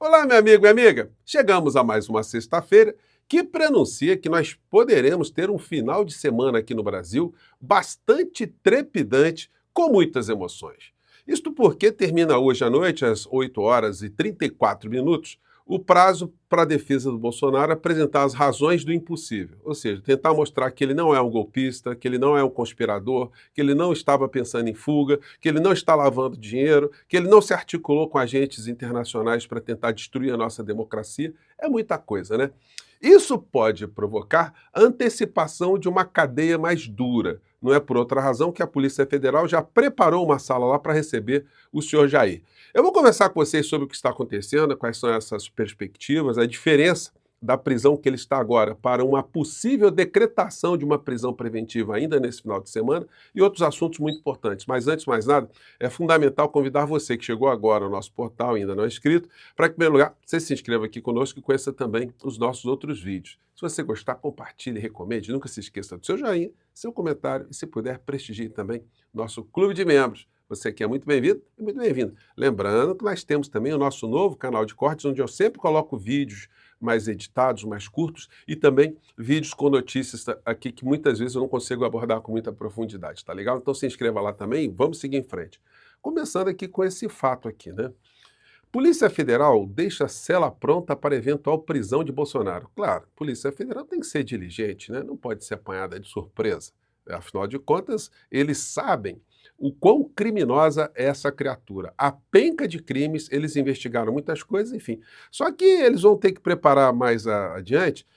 Olá, meu amigo e amiga! Chegamos a mais uma sexta-feira que prenuncia que nós poderemos ter um final de semana aqui no Brasil bastante trepidante, com muitas emoções. Isto porque termina hoje à noite, às 8 horas e 34 minutos, o prazo para a defesa do Bolsonaro apresentar as razões do impossível, ou seja, tentar mostrar que ele não é um golpista, que ele não é um conspirador, que ele não estava pensando em fuga, que ele não está lavando dinheiro, que ele não se articulou com agentes internacionais para tentar destruir a nossa democracia. É muita coisa, né? Isso pode provocar a antecipação de uma cadeia mais dura. Não é por outra razão que a Polícia Federal já preparou uma sala lá para receber o senhor Jair. Eu vou conversar com vocês sobre o que está acontecendo, quais são essas perspectivas, a diferença da prisão que ele está agora para uma possível decretação de uma prisão preventiva ainda nesse final de semana e outros assuntos muito importantes. Mas antes de mais nada, é fundamental convidar você que chegou agora ao nosso portal e ainda não é inscrito, para que, em primeiro lugar, você se inscreva aqui conosco e conheça também os nossos outros vídeos. Se você gostar, compartilhe, recomende, nunca se esqueça do seu joinha, seu comentário e, se puder, prestigie também nosso clube de membros. Você aqui é muito bem-vindo e muito bem-vindo. Lembrando que nós temos também o nosso novo canal de cortes, onde eu sempre coloco vídeos mais editados, mais curtos, e também vídeos com notícias aqui que muitas vezes eu não consigo abordar com muita profundidade, tá legal? Então se inscreva lá também e vamos seguir em frente. Começando aqui com esse fato aqui, né? Polícia Federal deixa cela pronta para eventual prisão de Bolsonaro. Claro, Polícia Federal tem que ser diligente, né? Não pode ser apanhada de surpresa. Afinal de contas, eles sabem o quão criminosa é essa criatura. A penca de crimes, eles investigaram muitas coisas, enfim. Só que eles vão ter que preparar mais adiante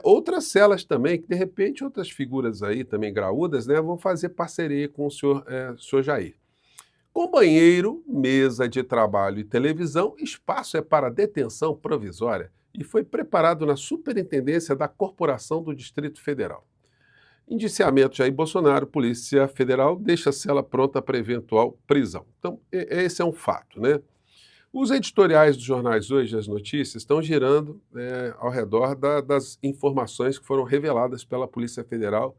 outras celas também, que de repente outras figuras aí também graúdas, né, vão fazer parceria com o senhor Jair. Com banheiro, mesa de trabalho e televisão, espaço é para detenção provisória e foi preparado na Superintendência da Corporação do Distrito Federal. Indiciamento Jair Bolsonaro, Polícia Federal deixa a cela pronta para eventual prisão. Então, esse é um fato, né? Os editoriais dos jornais hoje, as notícias, estão girando ao redor das informações que foram reveladas pela Polícia Federal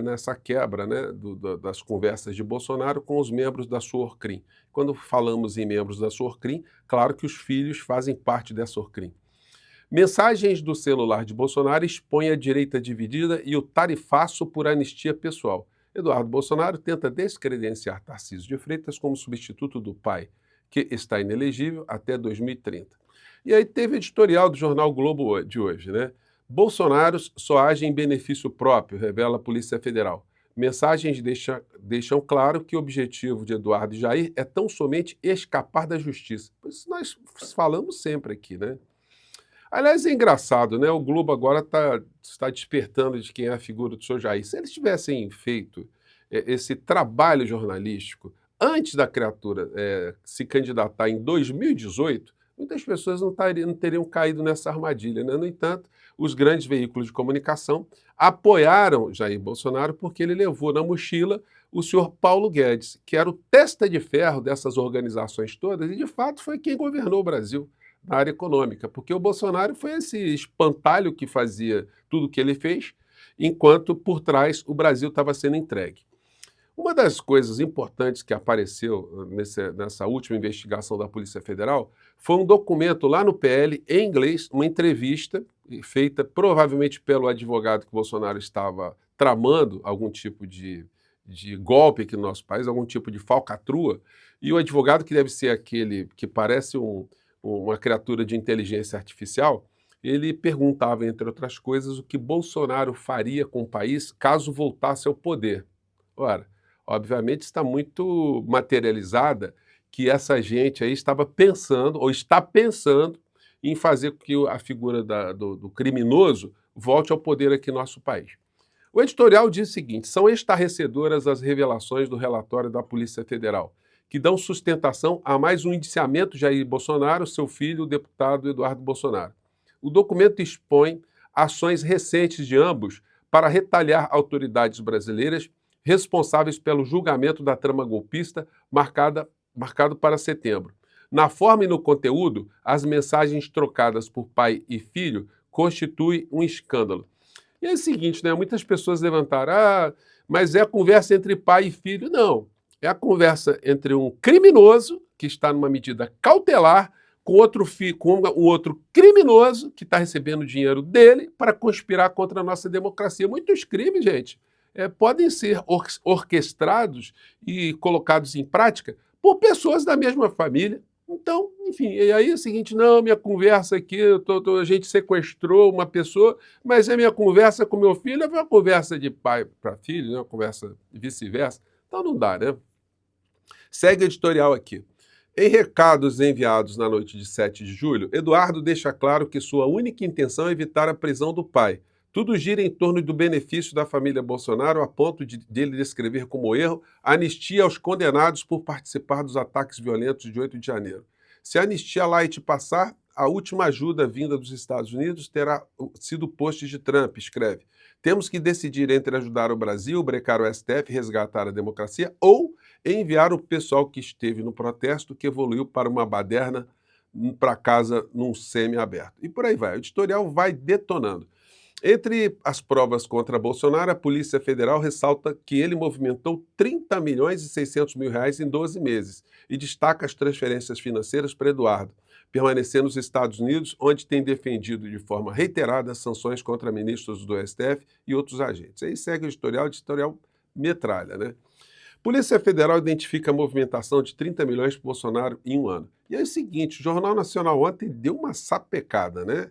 nessa quebra, né, das conversas de Bolsonaro com os membros da sua Orcrim. Quando falamos em membros da sua Orcrim, claro que os filhos fazem parte dessa Orcrim. Mensagens do celular de Bolsonaro expõem a direita dividida e o tarifaço por anistia pessoal. Eduardo Bolsonaro tenta descredenciar Tarcísio de Freitas como substituto do pai, que está inelegível até 2030. E aí teve editorial do jornal Globo de hoje, né? Bolsonaro só age em benefício próprio, revela a Polícia Federal. Mensagens deixam claro que o objetivo de Eduardo e Jair é tão somente escapar da justiça. Isso nós falamos sempre aqui, né? Aliás, é engraçado, né? O Globo agora está despertando de quem é a figura do senhor Jair. Se eles tivessem feito esse trabalho jornalístico antes da criatura se candidatar em 2018, muitas pessoas não teriam caído nessa armadilha, né? No entanto, os grandes veículos de comunicação apoiaram Jair Bolsonaro porque ele levou na mochila o senhor Paulo Guedes, que era o testa de ferro dessas organizações todas e, de fato, foi quem governou o Brasil na área econômica, porque o Bolsonaro foi esse espantalho que fazia tudo o que ele fez, enquanto por trás o Brasil estava sendo entregue. Uma das coisas importantes que apareceu nessa última investigação da Polícia Federal foi um documento lá no PL, em inglês, uma entrevista feita provavelmente pelo advogado que o Bolsonaro estava tramando algum tipo de golpe aqui no nosso país, algum tipo de falcatrua, e o advogado, que deve ser aquele que parece uma criatura de inteligência artificial, ele perguntava, entre outras coisas, o que Bolsonaro faria com o país caso voltasse ao poder. Ora, obviamente está muito materializada que essa gente aí estava pensando, ou está pensando, em fazer com que a figura do criminoso volte ao poder aqui no nosso país. O editorial diz o seguinte: são estarrecedoras as revelações do relatório da Polícia Federal, que dão sustentação a mais um indiciamento de Jair Bolsonaro, seu filho, o deputado Eduardo Bolsonaro. O documento expõe ações recentes de ambos para retalhar autoridades brasileiras responsáveis pelo julgamento da trama golpista marcado para setembro. Na forma e no conteúdo, as mensagens trocadas por pai e filho constituem um escândalo. E é o seguinte, né? Muitas pessoas levantaram, mas é a conversa entre pai e filho. Não. É a conversa entre um criminoso, que está numa medida cautelar, com um outro criminoso que está recebendo dinheiro dele para conspirar contra a nossa democracia. Muitos crimes, gente, podem ser orquestrados e colocados em prática por pessoas da mesma família. Então, enfim, e aí é o seguinte, não, minha conversa aqui, a gente sequestrou uma pessoa, mas a minha conversa com meu filho é uma conversa de pai para filho, né, uma conversa vice-versa. Então não dá, né? Segue o editorial aqui. Em recados enviados na noite de 7 de julho, Eduardo deixa claro que sua única intenção é evitar a prisão do pai. Tudo gira em torno do benefício da família Bolsonaro, a ponto de ele descrever como erro a anistia aos condenados por participar dos ataques violentos de 8 de janeiro. Se a anistia light passar, a última ajuda vinda dos Estados Unidos terá sido post de Trump, escreve. Temos que decidir entre ajudar o Brasil, brecar o STF, resgatar a democracia ou enviar o pessoal que esteve no protesto, que evoluiu para uma baderna, para casa num semi-aberto. E por aí vai. O editorial vai detonando. Entre as provas contra Bolsonaro, a Polícia Federal ressalta que ele movimentou 30 milhões e 600 mil reais em 12 meses e destaca as transferências financeiras para Eduardo, permanecer nos Estados Unidos, onde tem defendido de forma reiterada sanções contra ministros do STF e outros agentes. Aí segue o editorial metralha, né? Polícia Federal identifica a movimentação de 30 milhões para Bolsonaro em um ano. E é o seguinte, o Jornal Nacional ontem deu uma sapecada, né?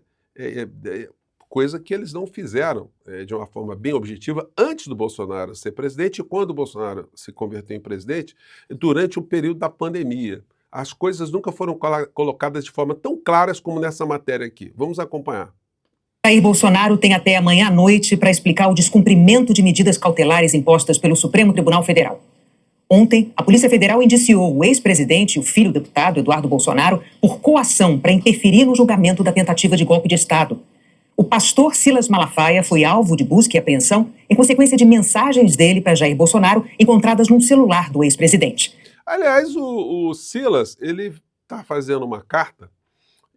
Coisa que eles não fizeram de uma forma bem objetiva antes do Bolsonaro ser presidente e quando o Bolsonaro se converteu em presidente, durante o período da pandemia. As coisas nunca foram colocadas de forma tão claras como nessa matéria aqui. Vamos acompanhar. Jair Bolsonaro tem até amanhã à noite para explicar o descumprimento de medidas cautelares impostas pelo Supremo Tribunal Federal. Ontem, a Polícia Federal indiciou o ex-presidente e o filho do deputado, Eduardo Bolsonaro, por coação para interferir no julgamento da tentativa de golpe de Estado. O pastor Silas Malafaia foi alvo de busca e apreensão em consequência de mensagens dele para Jair Bolsonaro encontradas num celular do ex-presidente. Aliás, o Silas, ele está fazendo uma carta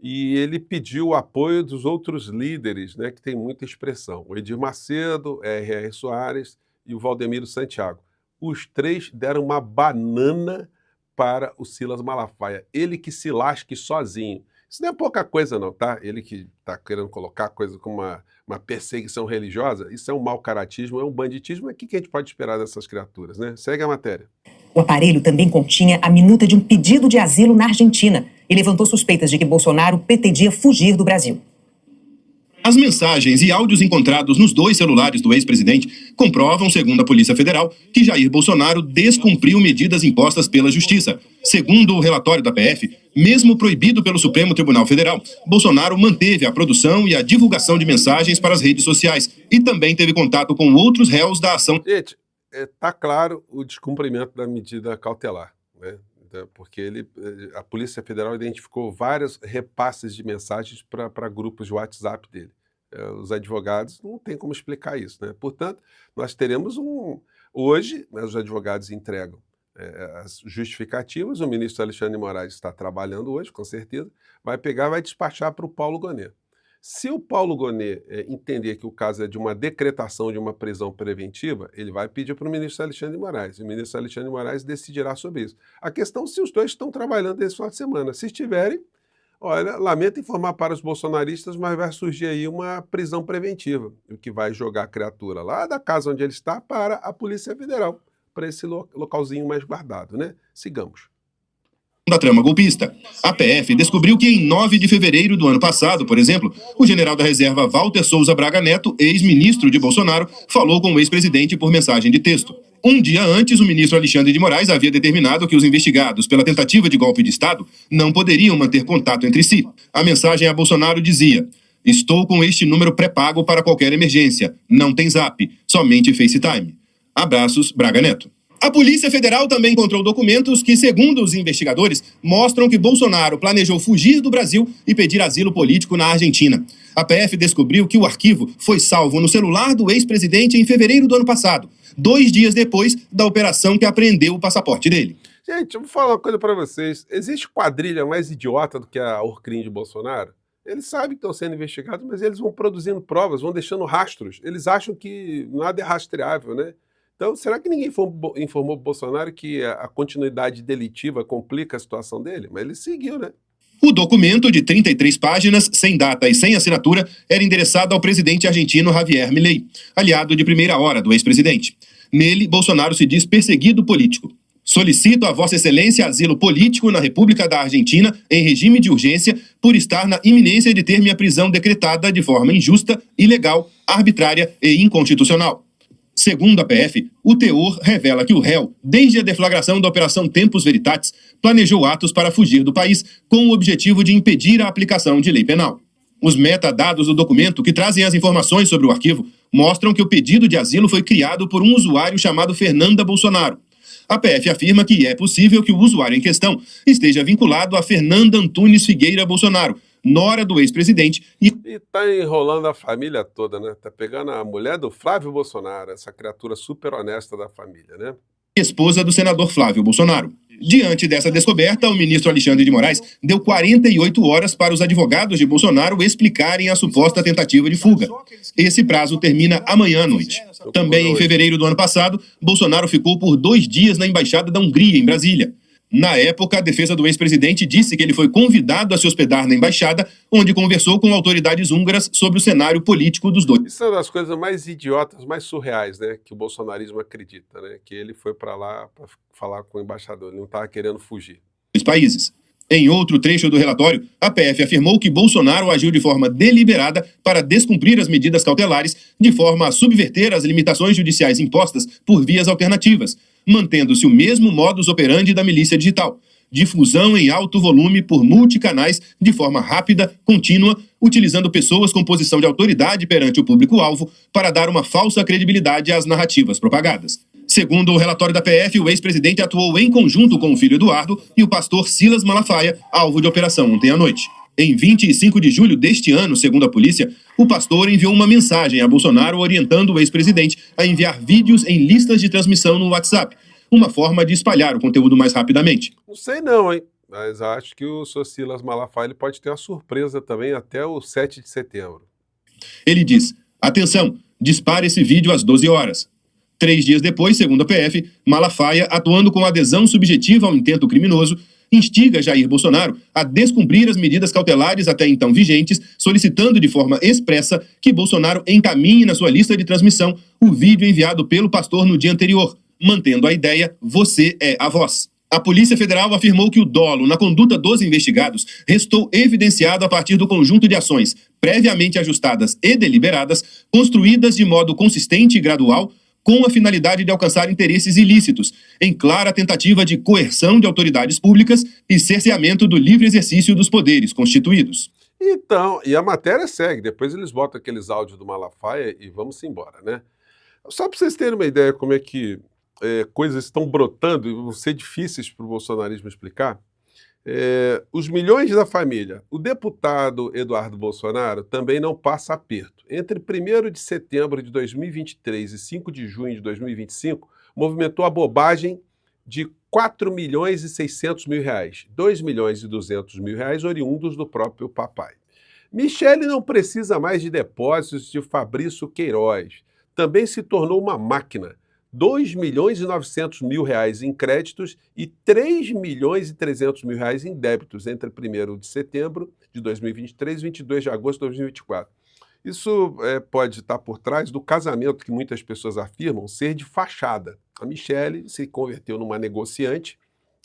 e ele pediu o apoio dos outros líderes, né, que tem muita expressão. O Edir Macedo, R.R. Soares e o Valdemiro Santiago. Os três deram uma banana para o Silas Malafaia. Ele que se lasque sozinho. Isso não é pouca coisa não, tá? Ele que está querendo colocar a coisa como uma perseguição religiosa, isso é um mau caratismo, é um banditismo. O que a gente pode esperar dessas criaturas, né? Segue a matéria. O aparelho também continha a minuta de um pedido de asilo na Argentina e levantou suspeitas de que Bolsonaro pretendia fugir do Brasil. As mensagens e áudios encontrados nos dois celulares do ex-presidente comprovam, segundo a Polícia Federal, que Jair Bolsonaro descumpriu medidas impostas pela Justiça. Segundo o relatório da PF, mesmo proibido pelo Supremo Tribunal Federal, Bolsonaro manteve a produção e a divulgação de mensagens para as redes sociais e também teve contato com outros réus da ação. Gente, está claro o descumprimento da medida cautelar, né? Porque a Polícia Federal identificou vários repasses de mensagens para grupos de WhatsApp dele. Os advogados não têm como explicar isso, né? Portanto, nós teremos hoje, né, os advogados entregam as justificativas, o ministro Alexandre de Moraes está trabalhando hoje, com certeza, vai despachar para o Paulo Gonet. Se o Paulo Gonet entender que o caso é de uma decretação de uma prisão preventiva, ele vai pedir para o ministro Alexandre de Moraes. E o ministro Alexandre de Moraes decidirá sobre isso. A questão é se os dois estão trabalhando esse final de semana. Se estiverem, olha, lamento informar para os bolsonaristas, mas vai surgir aí uma prisão preventiva, o que vai jogar a criatura lá da casa onde ele está para a Polícia Federal, para esse localzinho mais guardado, né? Sigamos. Da trama golpista. A PF descobriu que em 9 de fevereiro do ano passado, por exemplo, o general da reserva Walter Souza Braga Neto, ex-ministro de Bolsonaro, falou com o ex-presidente por mensagem de texto. Um dia antes, o ministro Alexandre de Moraes havia determinado que os investigados pela tentativa de golpe de Estado não poderiam manter contato entre si. A mensagem a Bolsonaro dizia: "Estou com este número pré-pago para qualquer emergência. Não tem zap, somente FaceTime. Abraços, Braga Neto." A Polícia Federal também encontrou documentos que, segundo os investigadores, mostram que Bolsonaro planejou fugir do Brasil e pedir asilo político na Argentina. A PF descobriu que o arquivo foi salvo no celular do ex-presidente em fevereiro do ano passado, 2 dias depois da operação que apreendeu o passaporte dele. Gente, eu vou falar uma coisa para vocês. Existe quadrilha mais idiota do que a Orcrim de Bolsonaro? Eles sabem que estão sendo investigados, mas eles vão produzindo provas, vão deixando rastros. Eles acham que nada é rastreável, né? Então, será que ninguém informou o Bolsonaro que a continuidade delitiva complica a situação dele? Mas ele seguiu, né? O documento, de 33 páginas, sem data e sem assinatura, era endereçado ao presidente argentino Javier Milei, aliado de primeira hora do ex-presidente. Nele, Bolsonaro se diz perseguido político. Solicito a Vossa Excelência asilo político na República da Argentina em regime de urgência por estar na iminência de ter minha prisão decretada de forma injusta, ilegal, arbitrária e inconstitucional. Segundo a PF, o teor revela que o réu, desde a deflagração da Operação Tempus Veritatis, planejou atos para fugir do país com o objetivo de impedir a aplicação de lei penal. Os metadados do documento, que trazem as informações sobre o arquivo, mostram que o pedido de asilo foi criado por um usuário chamado Fernanda Bolsonaro. A PF afirma que é possível que o usuário em questão esteja vinculado a Fernanda Antunes Figueira Bolsonaro, nora do ex-presidente. E tá enrolando a família toda, né? Tá pegando a mulher do Flávio Bolsonaro, essa criatura super honesta da família, né? Esposa do senador Flávio Bolsonaro. Diante dessa descoberta, o ministro Alexandre de Moraes deu 48 horas para os advogados de Bolsonaro explicarem a suposta tentativa de fuga. Esse prazo termina amanhã à noite. Também em fevereiro do ano passado, Bolsonaro ficou por 2 dias na Embaixada da Hungria, em Brasília. Na época, a defesa do ex-presidente disse que ele foi convidado a se hospedar na embaixada, onde conversou com autoridades húngaras sobre o cenário político dos dois. Isso é uma das coisas mais idiotas, mais surreais, né? Que o bolsonarismo acredita, né? Que ele foi para lá para falar com o embaixador, ele não estava querendo fugir. Países. Em outro trecho do relatório, a PF afirmou que Bolsonaro agiu de forma deliberada para descumprir as medidas cautelares, de forma a subverter as limitações judiciais impostas por vias alternativas, mantendo-se o mesmo modus operandi da milícia digital: difusão em alto volume por multicanais, de forma rápida, contínua, utilizando pessoas com posição de autoridade perante o público-alvo para dar uma falsa credibilidade às narrativas propagadas. Segundo o relatório da PF, o ex-presidente atuou em conjunto com o filho Eduardo e o pastor Silas Malafaia, alvo de operação ontem à noite. Em 25 de julho deste ano, segundo a polícia, o pastor enviou uma mensagem a Bolsonaro orientando o ex-presidente a enviar vídeos em listas de transmissão no WhatsApp, uma forma de espalhar o conteúdo mais rapidamente. Não sei não, hein? Mas acho que o Sr. Silas Malafaia ele pode ter uma surpresa também até o 7 de setembro. Ele diz: atenção, dispare esse vídeo às 12 horas. 3 dias depois, segundo a PF, Malafaia, atuando com adesão subjetiva ao intento criminoso, instiga Jair Bolsonaro a descumprir as medidas cautelares até então vigentes, solicitando de forma expressa que Bolsonaro encaminhe na sua lista de transmissão o vídeo enviado pelo pastor no dia anterior, mantendo a ideia "você é a voz". A Polícia Federal afirmou que o dolo na conduta dos investigados restou evidenciado a partir do conjunto de ações previamente ajustadas e deliberadas, construídas de modo consistente e gradual, com a finalidade de alcançar interesses ilícitos, em clara tentativa de coerção de autoridades públicas e cerceamento do livre exercício dos poderes constituídos. Então, e a matéria segue, depois eles botam aqueles áudios do Malafaia e vamos embora, né? Só para vocês terem uma ideia como é que coisas estão brotando e vão ser difíceis para o bolsonarismo explicar, os milhões da família, o deputado Eduardo Bolsonaro também não passa aperto. Entre 1º de setembro de 2023 e 5 de junho de 2025, movimentou a bobagem de R$4.600.000, R$2.200.000 oriundos do próprio papai. Michele não precisa mais de depósitos de Fabrício Queiroz. Também se tornou uma máquina. R$2.900.000 em créditos e R$3.300.000 em débitos entre 1º de setembro de 2023 e 22 de agosto de 2024. Isso pode estar por trás do casamento que muitas pessoas afirmam ser de fachada. A Michele se converteu numa negociante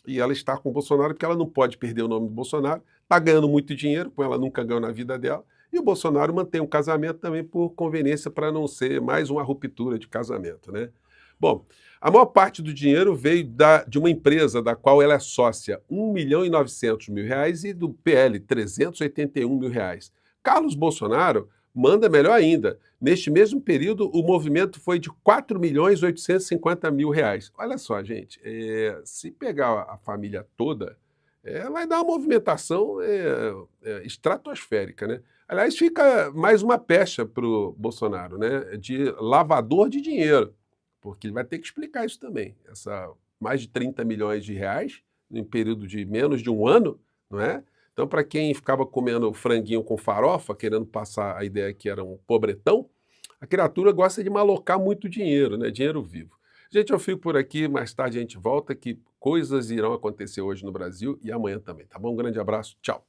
e ela está com o Bolsonaro porque ela não pode perder o nome do Bolsonaro, está ganhando muito dinheiro, como ela nunca ganhou na vida dela, e o Bolsonaro mantém um casamento também por conveniência para não ser mais uma ruptura de casamento, né? Bom, a maior parte do dinheiro veio de uma empresa da qual ela é sócia, R$1.900.000 e do PL, R$381.000. Carlos Bolsonaro manda melhor ainda. Neste mesmo período, o movimento foi de R$4.850.000. Olha só, gente, se pegar a família toda, vai dar uma movimentação estratosférica, né? Aliás, fica mais uma pecha para o Bolsonaro, né? De lavador de dinheiro. Porque ele vai ter que explicar isso também. Mais de R$30 milhões em período de menos de um ano, não é? Então, para quem ficava comendo franguinho com farofa, querendo passar a ideia que era um pobretão, a criatura gosta de malocar muito dinheiro, né? Dinheiro vivo. Gente, eu fico por aqui, mais tarde a gente volta, que coisas irão acontecer hoje no Brasil e amanhã também, tá bom? Um grande abraço, tchau.